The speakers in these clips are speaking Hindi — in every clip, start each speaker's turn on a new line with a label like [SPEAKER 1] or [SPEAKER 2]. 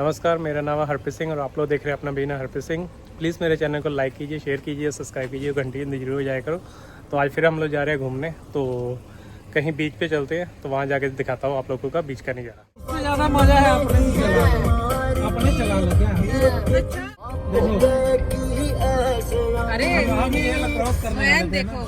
[SPEAKER 1] नमस्कार, मेरा नाम है हरप्रीत सिंह और आप लोग देख रहे हैं अपना बीना हरप्रीत सिंह। प्लीज़ मेरे चैनल को लाइक कीजिए, शेयर कीजिए, सब्सक्राइब कीजिए, घंटी जरूर हो जाया करो। तो आज फिर हम लोग जा रहे हैं घूमने, तो कहीं बीच पे चलते हैं, तो वहाँ जाके दिखाता हूँ आप लोगों का बीच का नज़ारा।
[SPEAKER 2] उससे ज़्यादा मजा है अपने चला लो क्या।
[SPEAKER 3] अरे
[SPEAKER 2] हम ये क्रॉस करने
[SPEAKER 3] मैं
[SPEAKER 2] वाले थे ना।
[SPEAKER 3] देखो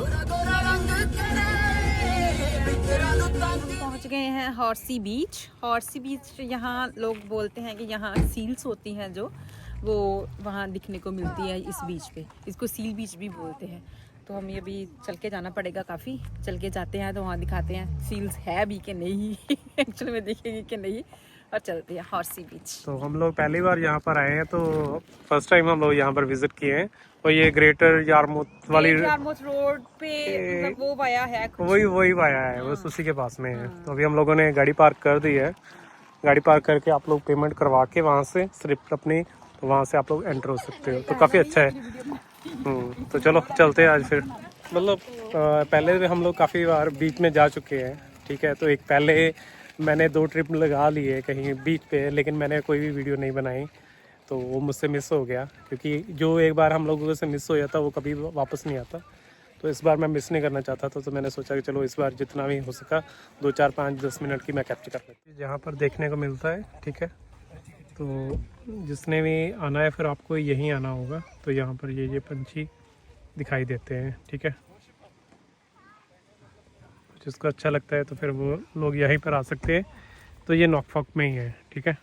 [SPEAKER 3] पहुंच गए हैं हॉर्सी बीच। हॉर्सी बीच यहाँ लोग बोलते हैं कि यहाँ सील्स होती हैं जो वो वहाँ दिखने को मिलती है इस बीच पे। इसको सील बीच भी बोलते हैं। तो हमें अभी चल के जाना पड़ेगा, काफ़ी चल के जाते हैं तो वहाँ दिखाते हैं सील्स है भी कि नहीं एक्चुअली में दिखेगी कि नहीं, और चलते हैं हॉर्सी बीच।
[SPEAKER 1] तो हम लोग पहली बार यहाँ पर आए हैं, तो फर्स्ट टाइम हम लोग यहाँ पर विजिट किए हैं। और ये ग्रेटर यारमूथ वाली
[SPEAKER 3] यारमूथ रोड पे मतलब वो वाया है कुछ।
[SPEAKER 1] वही आया है, बस उसी के पास में है। तो अभी हम लोगों ने गाड़ी पार्क कर दी है। गाड़ी पार्क करके आप लोग पेमेंट करवा के वहाँ से स्लिप अपनी, तो वहाँ से आप लोग एंटर हो सकते हो। तो काफ़ी अच्छा है। तो चलो चलते हैं आज फिर। मतलब पहले भी हम लोग काफ़ी बार बीच में जा चुके हैं, ठीक है। तो एक पहले मैंने 2 ट्रिप लगा लिए कहीं बीच पे, लेकिन मैंने कोई भी वीडियो नहीं बनाई, तो वो मुझसे मिस हो गया। क्योंकि जो एक बार हम लोगों से मिस हो जाता वो कभी वापस नहीं आता। तो इस बार मैं मिस नहीं करना चाहता था, तो मैंने सोचा कि चलो इस बार जितना भी हो सका 2, 4, 5, 10 मिनट की मैं कैप्चर कर लेती। जहाँ पर देखने को मिलता है, ठीक है। तो जिसने भी आना है फिर आपको यहीं आना होगा। तो यहाँ पर ये पंछी दिखाई देते हैं, ठीक है। जिसको अच्छा लगता है तो फिर वो लोग यहीं पर आ सकते हैं। तो ये नॉकफॉक में ही है, ठीक है।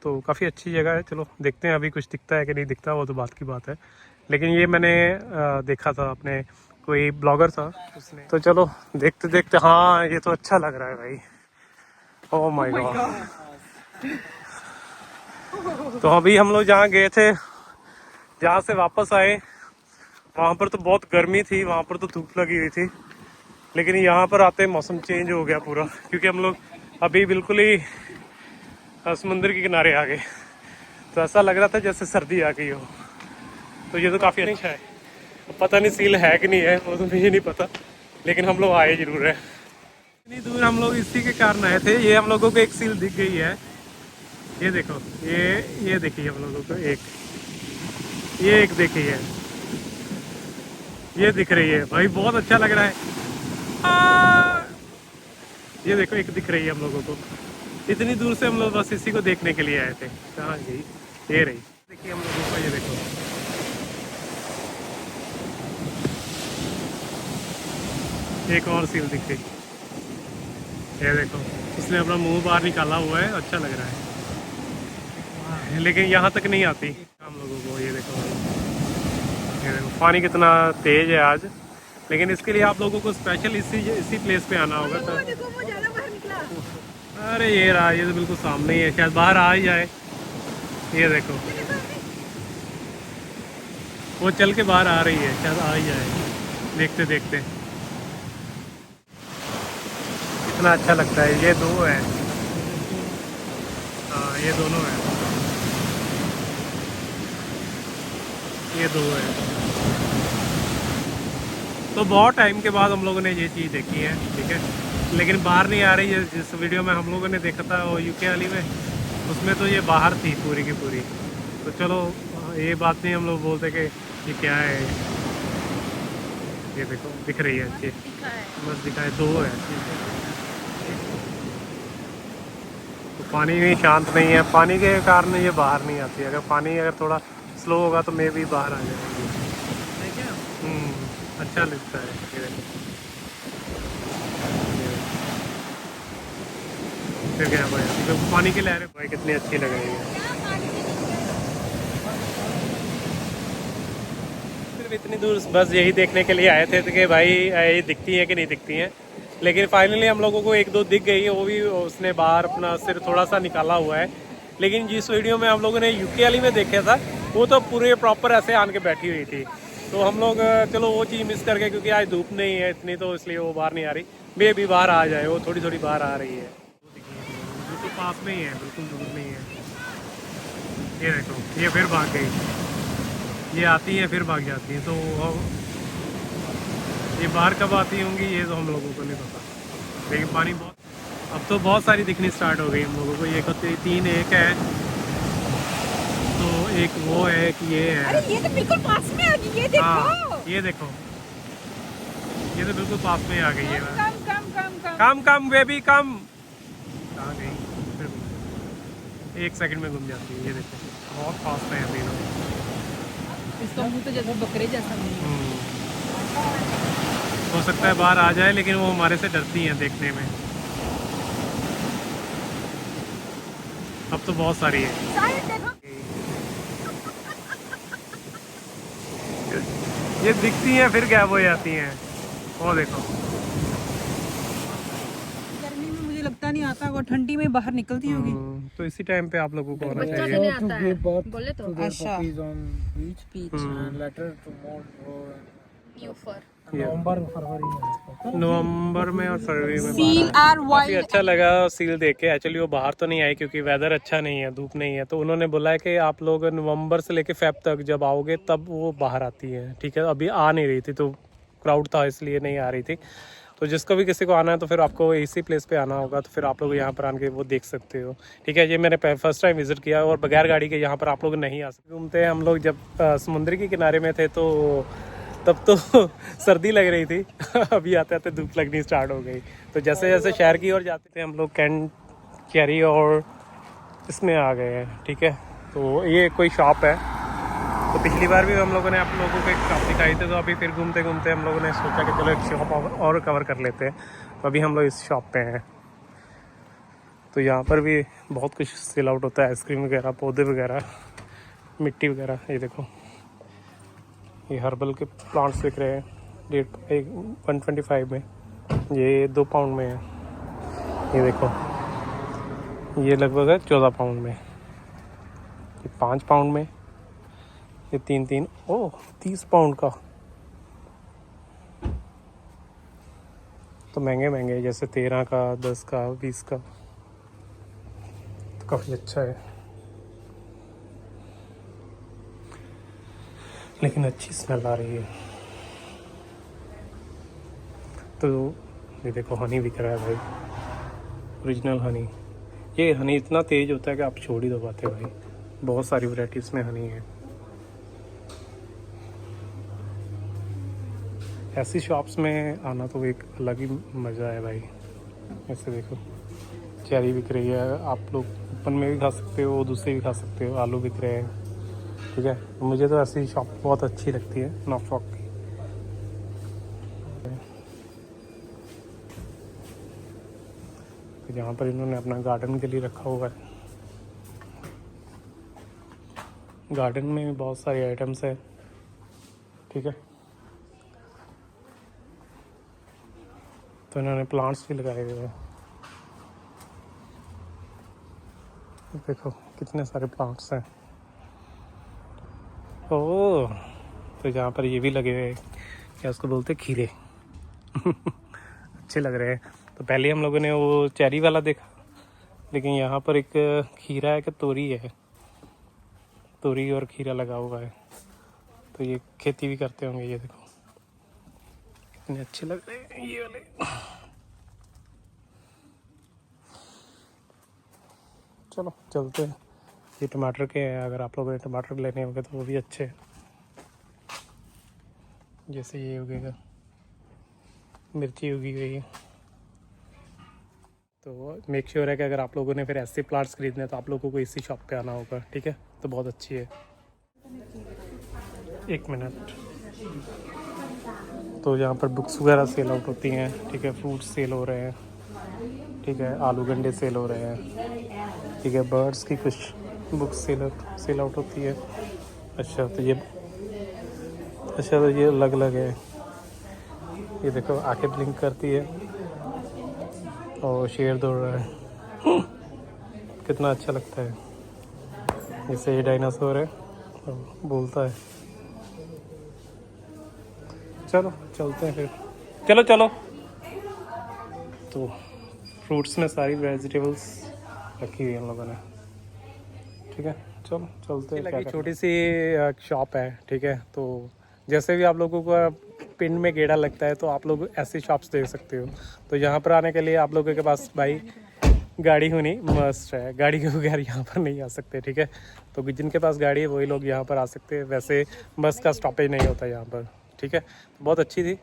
[SPEAKER 1] तो काफ़ी अच्छी जगह है। चलो देखते हैं अभी कुछ दिखता है कि नहीं दिखता, वो तो बात की बात है। लेकिन ये मैंने देखा था, अपने कोई ब्लॉगर था उसने। तो चलो देखते देखते, हाँ ये तो अच्छा लग रहा है भाई। Oh my God. तो अभी हम लोग जहाँ गए थे, जहाँ से वापस आए, वहाँ पर तो बहुत गर्मी थी, वहाँ पर तो धूप लगी हुई थी। लेकिन यहाँ पर आते मौसम चेंज हो गया पूरा, क्योंकि हम लोग अभी बिल्कुल ही समुद्र के किनारे आ गए। तो ऐसा लग रहा था जैसे सर्दी आ गई हो। तो ये तो काफ़ी अच्छा है। पता नहीं सील है कि नहीं है, वो तो मुझे नहीं पता, लेकिन हम लोग आए जरूर है। इतनी दूर हम लोग इसी के कारण आए थे। ये हम लोगों को एक सील दिख गई है, ये देखो, ये देखिए हम लोगों को ये एक देखी है, ये दिख रही है भाई, बहुत अच्छा लग रहा है। ये देखो एक दिख रही है हम लोगों को। इतनी दूर से हम लोग बस इसी को देखने के लिए आए थे। कहाँ गई? ये रही, देखिए हम लोगों को, ये देखो एक और सील दिख रही। ये देखो उसने अपना मुंह बाहर निकाला हुआ है, अच्छा लग रहा है। लेकिन यहाँ तक नहीं आती हम लोगों को। ये देखो पानी कितना तेज है आज। लेकिन इसके लिए आप लोगों को स्पेशल इसी प्लेस पे आना होगा। तो अरे ये रहा, ये तो बिल्कुल सामने ही है, शायद बाहर आ ही जाए। ये देखो वो चल के बाहर आ रही है, शायद आ ही जाए देखते देखते। कितना अच्छा लगता है। ये 2 है, हाँ ये दोनों है, ये 2 है। तो बहुत टाइम के बाद हम लोगों ने ये चीज़ देखी है, ठीक है। लेकिन बाहर नहीं आ रही है। जिस वीडियो में हम लोगों ने देखा था वो यूके वाली में, उसमें तो ये बाहर थी पूरी की पूरी। तो चलो ये बात नहीं हम लोग बोलते कि ये क्या है। ये देखो दिख रही है अच्छी, बस दिखाए 2 है। तो पानी भी शांत नहीं है, पानी के कारण ये बाहर नहीं आती। अगर पानी अगर थोड़ा स्लो होगा तो मे भी बाहर आ जाएगी। अच्छा लगता है। फिर क्या भाई, तो पानी की लहरें भाई कितनी अच्छी लग रही है। सिर्फ इतनी दूर बस यही देखने के लिए आए थे कि भाई ये दिखती है कि नहीं दिखती हैं। लेकिन फाइनली हम लोगों को 1-2 दिख गई है, वो भी उसने बाहर अपना सिर थोड़ा सा निकाला हुआ है। लेकिन जिस वीडियो में हम लोगों ने यूके वाली में देखा था, वो तो पूरे प्रॉपर ऐसे आन के बैठी हुई थी। तो हम लोग चलो वो चीज़ मिस करके, क्योंकि आज धूप नहीं है इतनी, तो इसलिए वो बाहर नहीं आ रही। मे भी बाहर आ जाए, वो थोड़ी थोड़ी बाहर आ रही है। बिल्कुल पास में ही है, बिल्कुल दूर नहीं है। ये देखो ये फिर भाग गई। ये आती है फिर भाग जाती है। तो ये बाहर कब आती होंगी ये तो हम लोगों को नहीं पता। लेकिन पानी बहुत अब तो बहुत सारी दिखनी स्टार्ट हो गई हम लोगों को। ये होते 3 एक है, तो एक वो है, एक ये है।
[SPEAKER 3] अरे ये तो बिल्कुल पास में आ गई, ये देखो।
[SPEAKER 1] हाँ ये देखो, ये तो बिल्कुल पास में आ गई है।
[SPEAKER 3] कम कम कम कम
[SPEAKER 1] कम कम बेबी कम। कहाँ गई? फिर घूम। 1 सेकंड में घूम जाती है। ये देखो बहुत फास्ट है तीनों।
[SPEAKER 3] इसका मुंह तो जैसे बकरे जैसा नहीं है।
[SPEAKER 1] हो सकता है बाहर आ जाए, लेकिन वो हमारे से डरती हैं देखने में। अब तो बहुत सारी है।
[SPEAKER 3] साइड देखो।
[SPEAKER 1] ये दिखती हैं फिर गायब हो जाती हैं। वो देखो
[SPEAKER 3] गर्मी में मुझे लगता नहीं आता, वो ठंडी में बाहर निकलती होगी।
[SPEAKER 1] तो इसी टाइम पे आप लोगों को आना
[SPEAKER 3] बच्चा
[SPEAKER 1] चाहिए।
[SPEAKER 3] देने आता है
[SPEAKER 2] बोले तो
[SPEAKER 3] अच्छा
[SPEAKER 2] बीच and later to
[SPEAKER 1] नवंबर में और फरवरी में
[SPEAKER 3] सील
[SPEAKER 1] बाहर
[SPEAKER 3] आर
[SPEAKER 1] काफी
[SPEAKER 3] वाइल्ड।
[SPEAKER 1] अच्छा लगा सील देख के। एक्चुअली वो बाहर तो नहीं आई क्योंकि वेदर अच्छा नहीं है, धूप नहीं है। तो उन्होंने बोला है कि आप लोग नवंबर से लेके फेब तक जब आओगे तब वो बाहर आती है, ठीक है। अभी आ नहीं रही थी, तो क्राउड था इसलिए नहीं आ रही थी। तो जिसको भी किसी को आना है तो फिर आपको इसी प्लेस पे आना होगा, तो फिर आप लोग यहाँ पर आके वो देख सकते हो, ठीक है। ये मैंने फर्स्ट टाइम विजिट किया और बगैर गाड़ी के यहाँ पर आप लोग नहीं आ सकते। घूमते हैं हम लोग जब समुद्र के किनारे में थे तो तब तो सर्दी लग रही थी अभी आते आते धूप लगनी स्टार्ट हो गई। तो जैसे जैसे शहर की ओर जाते थे हम लोग कैंट कैरी और इसमें आ गए हैं, ठीक है। तो ये कोई शॉप है। तो पिछली बार भी हम लोगों ने आप लोगों को एक शॉप दिखाई थी, तो अभी फिर घूमते घूमते हम लोगों ने सोचा कि चलो एक शॉप और कवर कर लेते हैं। तो अभी हम लोग इस शॉप पे हैं। तो यहाँ पर भी बहुत कुछ सेल आउट होता है, आइसक्रीम वगैरह, पौधे वगैरह, मिट्टी वगैरह। ये देखो ये हर्बल के प्लांट्स दिख रहे हैं। 125 में, ये 2 पाउंड में है। ये देखो ये लगभग है 14 पाउंड में। ये 5 पाउंड में, ये 3 ओह 30 पाउंड का। तो महंगे महंगे, जैसे 13 का, 10 का, 20 का। तो काफ़ी अच्छा है, लेकिन अच्छी स्मेल आ रही है। तो ये देखो हनी बिक रहा है भाई, ओरिजिनल हनी। ये हनी इतना तेज़ होता है कि आप छोड़ ही दो पाते भाई। बहुत सारी वैरायटीज़ में हनी है। ऐसी शॉप्स में आना तो एक अलग ही मज़ा है भाई। ऐसे देखो चेरी बिक रही है, आप लोग ओपन में भी खा सकते हो, दूसरे भी खा सकते हो। आलू बिक रहे हैं, ठीक है। मुझे तो ऐसी शॉप बहुत अच्छी लगती है, नॉर्फॉक की। तो यहाँ पर इन्होंने अपना गार्डन के लिए रखा हुआ है। गार्डन में भी बहुत सारी आइटम्स है, ठीक है। तो इन्होंने प्लांट्स भी लगाए हुए हैं। देखो कितने सारे प्लांट्स हैं। ओह, तो यहाँ पर ये भी लगे हुए हैं, क्या उसको बोलते हैं, खीरे अच्छे लग रहे हैं। तो पहले हम लोगों ने वो चेरी वाला देखा, लेकिन यहाँ पर एक खीरा है कि तोरी है, तोरी और खीरा लगा हुआ है। तो ये खेती भी करते होंगे। ये देखो कितने अच्छे लग रहे हैं ये वाले। चलो चलते हैं। ये टमाटर के हैं, अगर आप लोगों ने टमाटर लेने होंगे तो वो भी अच्छे हैं। जैसे ये उगेगा, मिर्ची उगी हुई है। तो मेक श्योर है कि अगर आप लोगों ने फिर ऐसे प्लांट्स खरीदने हैं तो आप लोगों को इसी शॉप पे आना होगा, ठीक है। तो बहुत अच्छी है। 1 मिनट। तो यहाँ पर बुक्स वगैरह सेल आउट होती हैं, ठीक है। फ्रूट्स सेल हो रहे हैं, ठीक है। आलू गंडे सेल हो रहे हैं, ठीक है। बर्ड्स की कुछ बुक्स सेल आउट होती है। अच्छा तो ये अलग अलग है। ये देखो आंखें ब्लिंक करती है और शेर दौड़ रहा है कितना अच्छा लगता है। जैसे ये डायनासोर है और बोलता है। चलो चलते हैं फिर। चलो तो फ्रूट्स में सारी वेजिटेबल्स रखी हुई है हम लोगों ने, ठीक है। चलो चलते हैं। लगी छोटी सी शॉप है, ठीक है। तो जैसे भी आप लोगों को पिंड में गेड़ा लगता है तो आप लोग ऐसी शॉप्स देख सकते हो। तो यहाँ पर आने के लिए आप लोगों के पास भाई गाड़ी होनी मस्ट है, गाड़ी के बगैर यहाँ पर नहीं आ सकते, ठीक है। तो जिनके पास गाड़ी है वही लोग यहाँ पर आ सकते हैं, वैसे बस का स्टॉपेज नहीं होता यहाँ पर, ठीक है। बहुत अच्छी थी